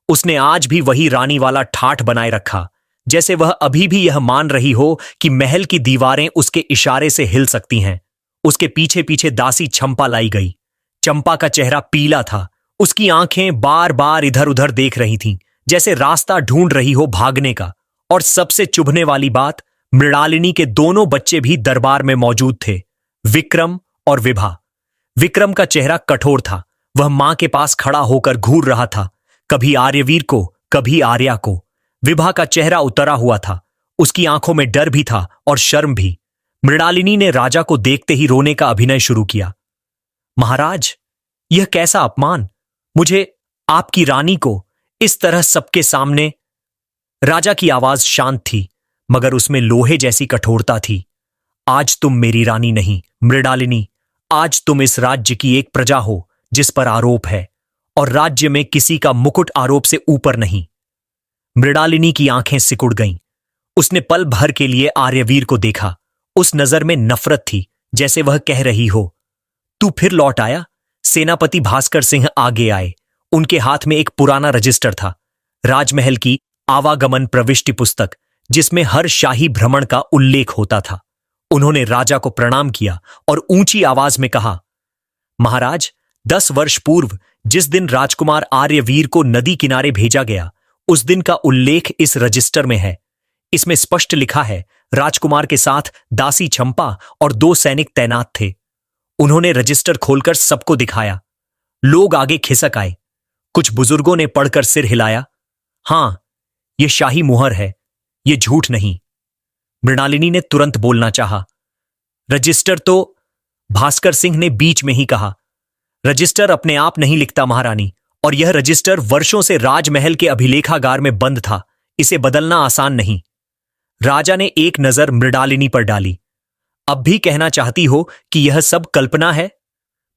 [SPEAKER 1] उसने आज भी वही रानी वाला ठाठ बनाए रखा, जैसे वह अभी भी यह मान रही हो कि महल की दीवारें उसके इशारे से हिल सकती हैं। उसके पीछे पीछे दासी चंपा लाई गई। चंपा का चेहरा पीला था, उसकी आंखें बार बार इधर उधर देख रही थीं, जैसे रास्ता ढूंढ रही हो भागने का। और सबसे चुभने वाली बात, मृणालिनी के दोनों बच्चे भी दरबार में मौजूद थे, विक्रम और विभा। विक्रम का चेहरा कठोर था, वह मां के पास खड़ा होकर घूर रहा था, कभी आर्यवीर को, कभी आर्या को। विभा का चेहरा उतरा हुआ था, उसकी आंखों में डर भी था और शर्म भी। मृणालिनी ने राजा को देखते ही रोने का अभिनय शुरू किया। महाराज, यह कैसा अपमान, मुझे, आपकी रानी को, इस तरह सबके सामने। राजा की आवाज शांत थी, मगर उसमें लोहे जैसी कठोरता थी। आज तुम मेरी रानी नहीं मृणालिनी, आज तुम इस राज्य की एक प्रजा हो जिस पर आरोप है, और राज्य में किसी का मुकुट आरोप से ऊपर नहीं। मृणालिनी की आंखें सिकुड़ गईं। उसने पल भर के लिए आर्यवीर को देखा। उस नजर में नफरत थी, जैसे वह कह रही हो, तू फिर लौट आया। सेनापति भास्कर सिंह आगे आए। उनके हाथ में एक पुराना रजिस्टर था, राजमहल की आवागमन प्रविष्टि पुस्तक, जिसमें हर शाही भ्रमण का उल्लेख होता था। उन्होंने राजा को प्रणाम किया और ऊंची आवाज में कहा, महाराज, 10 वर्ष पूर्व जिस दिन राजकुमार आर्यवीर को नदी किनारे भेजा गया, उस दिन का उल्लेख इस रजिस्टर में है। इसमें स्पष्ट लिखा है, राजकुमार के साथ दासी चंपा और 2 सैनिक तैनात थे। उन्होंने रजिस्टर खोलकर सबको दिखाया। लोग आगे खिसक आए। कुछ बुजुर्गों ने पढ़कर सिर हिलाया। हां, यह शाही मुहर है, यह झूठ नहीं। मृणालिनी ने तुरंत बोलना चाहा। रजिस्टर तो, भास्कर सिंह ने बीच में ही कहा, रजिस्टर अपने आप नहीं लिखता महारानी, और यह रजिस्टर वर्षों से राजमहल के अभिलेखागार में बंद था, इसे बदलना आसान नहीं। राजा ने एक नजर मृणालिनी पर डाली। अब भी कहना चाहती हो कि यह सब कल्पना है?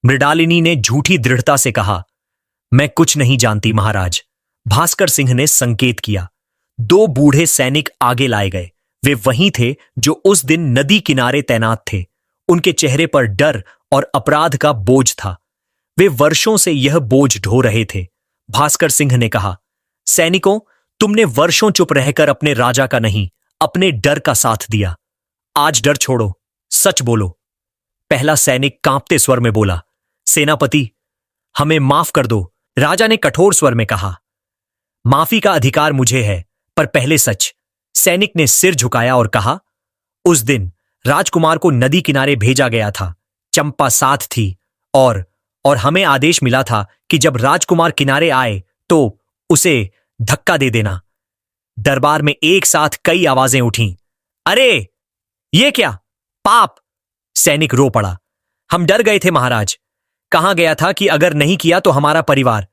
[SPEAKER 1] मृणालिनी ने झूठी दृढ़ता से कहा, मैं कुछ नहीं जानती महाराज। भास्कर सिंह ने संकेत किया। 2 बूढ़े सैनिक आगे लाए गए। वे वही थे जो उस दिन नदी किनारे तैनात थे। उनके चेहरे पर डर और अपराध का बोझ था। वे वर्षों से यह बोझ ढो रहे थे। भास्कर सिंह ने कहा, सैनिकों, तुमने वर्षों चुप रहकर अपने राजा का नहीं, अपने डर का साथ दिया। आज डर छोड़ो, सच बोलो। पहला सैनिक कांपते स्वर में बोला, सेनापति, हमें माफ कर दो। राजा ने कठोर स्वर में कहा, माफी का अधिकार मुझे है, पर पहले सच। सैनिक ने सिर झुकाया और कहा, उस दिन राजकुमार को नदी किनारे भेजा गया था। चंपा साथ थी और हमें आदेश मिला था कि जब राजकुमार किनारे आए तो उसे धक्का दे देना। दरबार में एक साथ कई आवाजें उठीं। अरे, ये क्या पाप! सैनिक रो पड़ा। हम डर गए थे महाराज। कहा गया था कि अगर नहीं किया तो हमारा परिवार।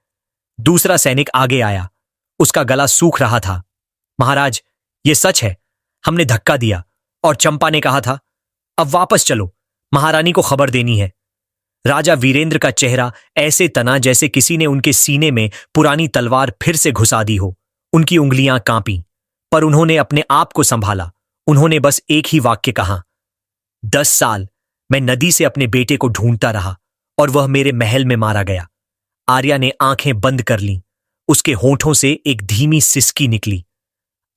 [SPEAKER 1] दूसरा सैनिक आगे आया। उसका गला सूख रहा था। महाराज, ये सच है, हमने धक्का दिया और चंपा ने कहा था, अब वापस चलो, महारानी को खबर देनी है। राजा वीरेंद्र का चेहरा ऐसे तना जैसे किसी ने उनके सीने में पुरानी तलवार फिर से घुसा दी हो। उनकी उंगलियां कांपीं, पर उन्होंने अपने आप को संभाला। उन्होंने बस एक ही वाक्य कहा, 10 साल मैं नदी से अपने बेटे को ढूंढता रहा और वह मेरे महल में मारा गया। आर्या ने आंखें बंद कर लीं। उसके होठों से एक धीमी सिसकी निकली।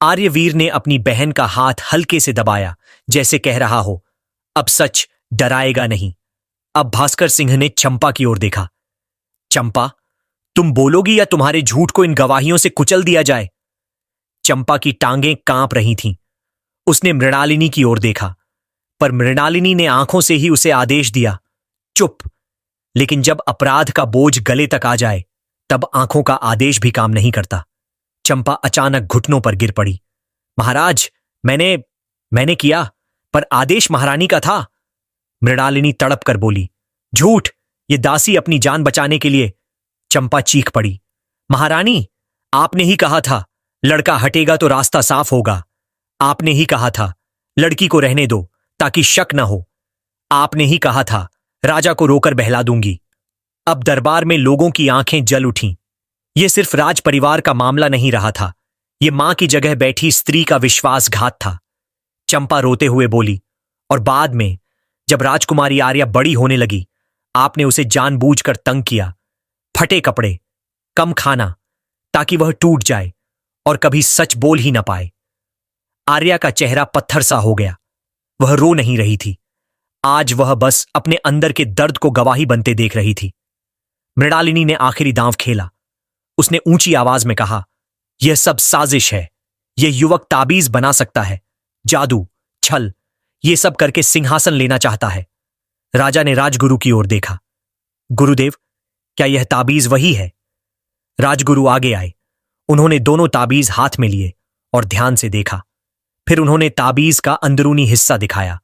[SPEAKER 1] आर्यवीर ने अपनी बहन का हाथ हल्के से दबाया, जैसे कह रहा हो, अब सच डराएगा नहीं। अब भास्कर सिंह ने चंपा की ओर देखा। चंपा, तुम बोलोगी या तुम्हारे झूठ को इन गवाहियों से कुचल दिया जाए? चंपा की टांगें कांप रही थीं। उसने मृणालिनी की ओर देखा, पर मृणालिनी ने आंखों से ही उसे आदेश दिया, चुप। लेकिन जब अपराध का बोझ गले तक आ जाए तब आंखों का आदेश भी काम नहीं करता। चंपा अचानक घुटनों पर गिर पड़ी। महाराज, मैंने किया, पर आदेश महारानी का था। मृणालिनी तड़प कर बोली, झूठ, ये दासी अपनी जान बचाने के लिए। चंपा चीख पड़ी, महारानी, आपने ही कहा था लड़का हटेगा तो रास्ता साफ होगा। आपने ही कहा था लड़की को रहने दो ताकि शक न हो। आपने ही कहा था राजा को रोकर बहला दूंगी। अब दरबार में लोगों की आंखें जल उठीं। यह सिर्फ राज परिवार का मामला नहीं रहा था, यह मां की जगह बैठी स्त्री का विश्वासघात था। चंपा रोते हुए बोली, और बाद में जब राजकुमारी आर्या बड़ी होने लगी, आपने उसे जानबूझकर तंग किया। फटे कपड़े, कम खाना, ताकि वह टूट जाए और कभी सच बोल ही न पाए। आर्या का चेहरा पत्थर सा हो गया। वह रो नहीं रही थी, आज वह बस अपने अंदर के दर्द को गवाही बनते देख रही थी। मृणालिनी ने आखिरी दांव खेला। उसने ऊंची आवाज में कहा, यह सब साजिश है। यह युवक ताबीज बना सकता है, जादू, छल, यह सब करके सिंहासन लेना चाहता है। राजा ने राजगुरु की ओर देखा। गुरुदेव, क्या यह ताबीज वही है? राजगुरु आगे आए। उन्होंने दोनों ताबीज हाथ में लिए और ध्यान से देखा। फिर उन्होंने ताबीज का अंदरूनी हिस्सा दिखाया,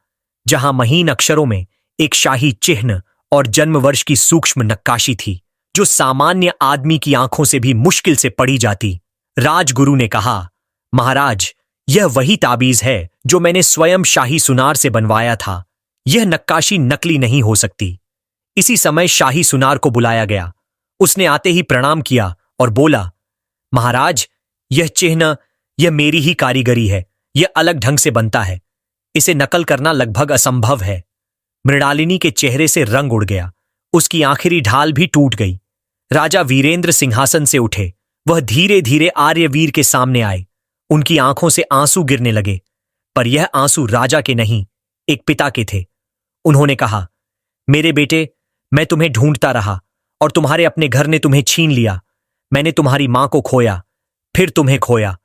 [SPEAKER 1] जहां महीन अक्षरों में एक शाही चिन्ह और जन्मवर्ष की सूक्ष्म नक्काशी थी, जो सामान्य आदमी की आंखों से भी मुश्किल से पढ़ी जाती। राजगुरु ने कहा, महाराज, यह वही ताबीज है जो मैंने स्वयं शाही सुनार से बनवाया था। यह नक्काशी नकली नहीं हो सकती। इसी समय शाही सुनार को बुलाया गया। उसने आते ही प्रणाम किया और बोला, महाराज, यह चिन्ह, यह मेरी ही कारीगरी है। यह अलग ढंग से बनता है। इसे नकल करना लगभग असंभव है। मृणालिनी के चेहरे से रंग उड़ गया। उसकी आखिरी ढाल भी टूट गई। राजा वीरेंद्र सिंहासन से उठे। वह धीरे धीरे आर्यवीर के सामने आए। उनकी आंखों से आंसू गिरने लगे, पर यह आंसू राजा के नहीं, एक पिता के थे। उन्होंने कहा, मेरे बेटे, मैं तुम्हें ढूंढता रहा और तुम्हारे अपने घर ने तुम्हें छीन लिया। मैंने तुम्हारी मां को खोया, फिर तुम्हें खोया,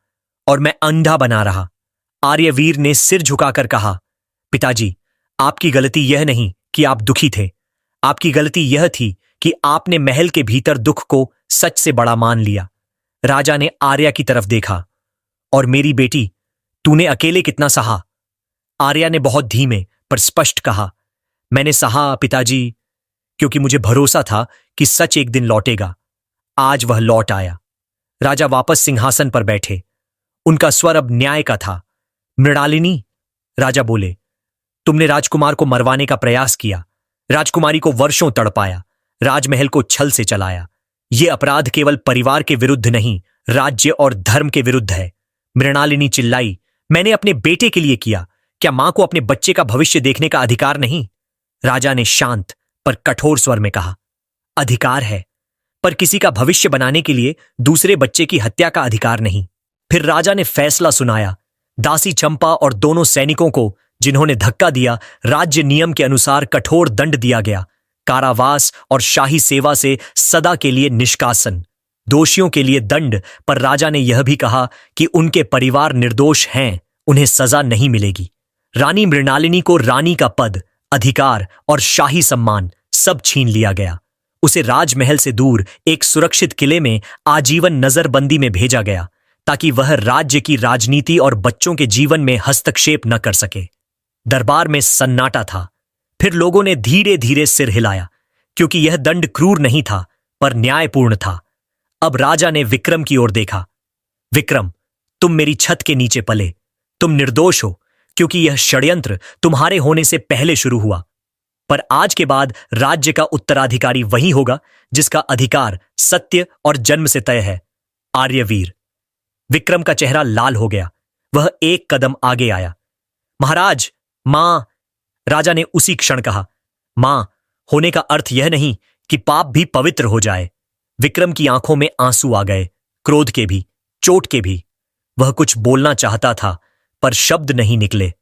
[SPEAKER 1] और मैं अंधा बना रहा। आर्यवीर ने सिर झुकाकर कहा, पिताजी, आपकी गलती यह नहीं कि आप दुखी थे। आपकी गलती यह थी कि आपने महल के भीतर दुख को सच से बड़ा मान लिया। राजा ने आर्या की तरफ देखा, और मेरी बेटी, तूने अकेले कितना सहा? आर्या ने बहुत धीमे पर स्पष्ट कहा, मैंने सहा पिताजी, क्योंकि मुझे भरोसा था कि सच एक दिन लौटेगा। आज वह लौट आया। राजा वापस सिंहासन पर बैठे। उनका स्वर अब न्याय का था। मृणालिनी, राजा बोले, तुमने राजकुमार को मरवाने का प्रयास किया, राजकुमारी को वर्षों तड़पाया, राजमहल को छल से चलाया। यह अपराध केवल परिवार के विरुद्ध नहीं, राज्य और धर्म के विरुद्ध है। मृणालिनी चिल्लाई, मैंने अपने बेटे के लिए किया, क्या मां को अपने बच्चे का भविष्य देखने का अधिकार नहीं? राजा ने शांत पर कठोर स्वर में कहा, अधिकार है, पर किसी का भविष्य बनाने के लिए दूसरे बच्चे की हत्या का अधिकार नहीं। फिर राजा ने फैसला सुनाया। दासी चंपा और दोनों सैनिकों को जिन्होंने धक्का दिया, राज्य नियम के अनुसार कठोर दंड दिया गया, कारावास और शाही सेवा से सदा के लिए निष्कासन। दोषियों के लिए दंड, पर राजा ने यह भी कहा कि उनके परिवार निर्दोष हैं, उन्हें सजा नहीं मिलेगी। रानी मृणालिनी को रानी का पद, अधिकार और शाही सम्मान सब छीन लिया गया। उसे राजमहल से दूर एक सुरक्षित किले में आजीवन नजरबंदी में भेजा गया, ताकि वह राज्य की राजनीति और बच्चों के जीवन में हस्तक्षेप न कर सके। दरबार में सन्नाटा था। फिर लोगों ने धीरे धीरे सिर हिलाया, क्योंकि यह दंड क्रूर नहीं था, पर न्यायपूर्ण था। अब राजा ने विक्रम की ओर देखा। विक्रम, तुम मेरी छत के नीचे पले। तुम निर्दोष हो, क्योंकि यह षड्यंत्र तुम्हारे होने से पहले शुरू हुआ। पर आज के बाद राज्य का उत्तराधिकारी वही होगा जिसका अधिकार सत्य और जन्म से तय है। आर्यवीर। विक्रम का चेहरा लाल हो गया। वह एक कदम आगे आया। महाराज, मां, राजा ने उसी क्षण कहा। मां होने का अर्थ यह नहीं कि पाप भी पवित्र हो जाए। विक्रम की आंखों में आंसू आ गए, क्रोध के भी, चोट के भी। वह कुछ बोलना चाहता था, पर शब्द नहीं निकले।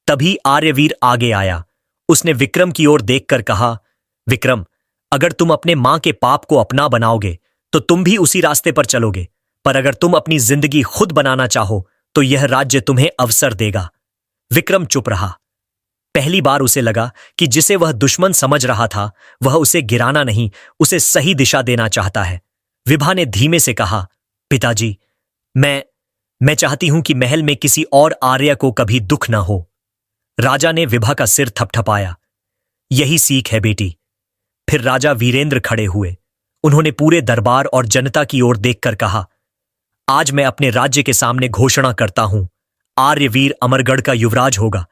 [SPEAKER 1] तभी आर्यवीर आगे आया। उसने विक्रम की ओर देखकर कहा, विक्रम, अगर तुम अपने मां के पाप को अपना बनाओगे तो तुम भी उसी रास्ते पर चलोगे, पर अगर तुम अपनी जिंदगी खुद बनाना चाहो तो यह राज्य तुम्हें अवसर देगा। विक्रम चुप रहा। पहली बार उसे लगा कि जिसे वह दुश्मन समझ रहा था वह उसे गिराना नहीं, उसे सही दिशा देना चाहता है। विभा ने धीमे से कहा, पिताजी, मैं चाहती हूं कि महल में किसी और आर्य को कभी दुख ना हो। राजा ने विभा का सिर थपथपाया। यही सीख है बेटी। फिर राजा वीरेंद्र खड़े हुए। उन्होंने पूरे दरबार और जनता की ओर देखकर कहा, आज मैं अपने राज्य के सामने घोषणा करता हूं, आर्यवीर अमरगढ़ का युवराज होगा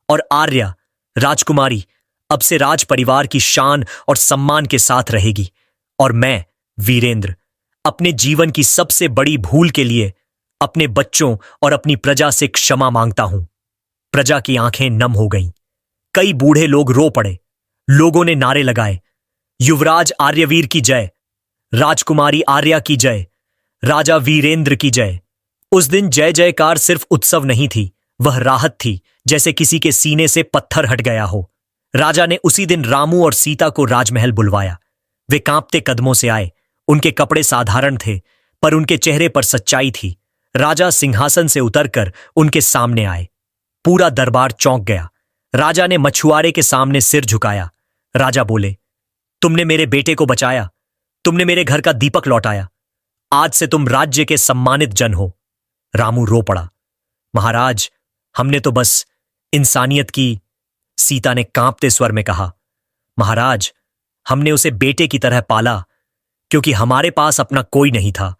[SPEAKER 1] और आर्या राजकुमारी अब से राज परिवार की शान और सम्मान के साथ रहेगी। और मैं वीरेंद्र अपने जीवन की सबसे बड़ी भूल के लिए अपने बच्चों और अपनी प्रजा से क्षमा मांगता हूं। प्रजा की आंखें नम हो गईं। कई बूढ़े लोग रो पड़े। लोगों ने नारे लगाए, युवराज आर्यवीर की जय, राजकुमारी आर्या की जय, राजा वीरेंद्र की जय। उस दिन जय जयकार सिर्फ उत्सव नहीं थी, वह राहत थी, जैसे किसी के सीने से पत्थर हट गया हो। राजा ने उसी दिन रामू और सीता को राजमहल बुलवाया। वे कांपते कदमों से आए। उनके कपड़े साधारण थे, पर उनके चेहरे पर सच्चाई थी। राजा सिंहासन से उतरकर उनके सामने आए। पूरा दरबार चौंक गया। राजा ने मछुआरे के सामने सिर झुकाया। राजा बोले, तुमने मेरे बेटे को बचाया, तुमने मेरे घर का दीपक लौटाया। आज से तुम राज्य के सम्मानित जन हो। रामू रो पड़ा, महाराज, हमने तो बस इंसानियत की। सीता ने कांपते स्वर में कहा, महाराज, हमने उसे बेटे की तरह पाला, क्योंकि हमारे पास अपना कोई नहीं था।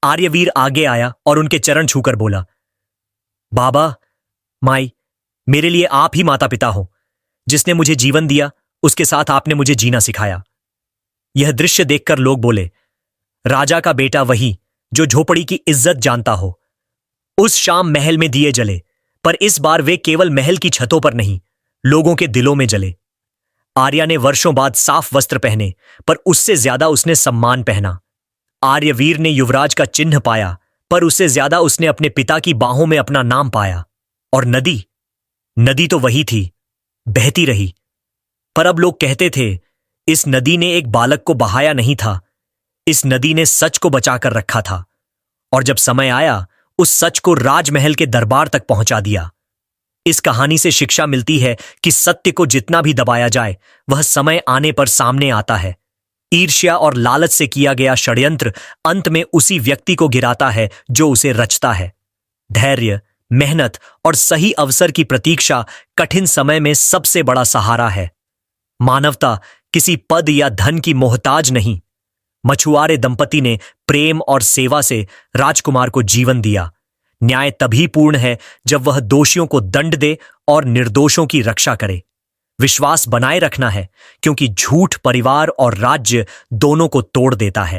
[SPEAKER 1] आर्यवीर आगे आया और उनके चरण छूकर बोला, बाबा, माई, मेरे लिए आप ही माता पिता हो। जिसने मुझे जीवन दिया उसके साथ आपने मुझे जीना सिखाया। यह दृश्य देखकर लोग बोले, राजा का बेटा वही जो झोपड़ी की इज्जत जानता हो। उस शाम महल में दिए जले, पर इस बार वे केवल महल की छतों पर नहीं, लोगों के दिलों में जले। आर्या ने वर्षों बाद साफ वस्त्र पहने, पर उससे ज्यादा उसने सम्मान पहना। आर्यवीर ने युवराज का चिन्ह पाया, पर उससे ज्यादा उसने अपने पिता की बाहों में अपना नाम पाया। और नदी तो वही थी, बहती रही। पर अब लोग कहते थे, इस नदी ने एक बालक को बहाया नहीं था, इस नदी ने सच को बचाकर रखा था। और जब समय आया, उस सच को राजमहल के दरबार तक पहुंचा दिया। इस कहानी से शिक्षा मिलती है कि सत्य को जितना भी दबाया जाए, वह समय आने पर सामने आता है। ईर्ष्या और लालच से किया गया षड्यंत्र अंत में उसी व्यक्ति को गिराता है जो उसे रचता है। धैर्य, मेहनत और सही अवसर की प्रतीक्षा कठिन समय में सबसे बड़ा सहारा है। मानवता किसी पद या धन की मोहताज नहीं। मछुआरे दंपति ने प्रेम और सेवा से राजकुमार को जीवन दिया। न्याय तभी पूर्ण है जब वह दोषियों को दंड दे और निर्दोषों की रक्षा करे। विश्वास बनाए रखना है, क्योंकि झूठ परिवार और राज्य दोनों को तोड़ देता है।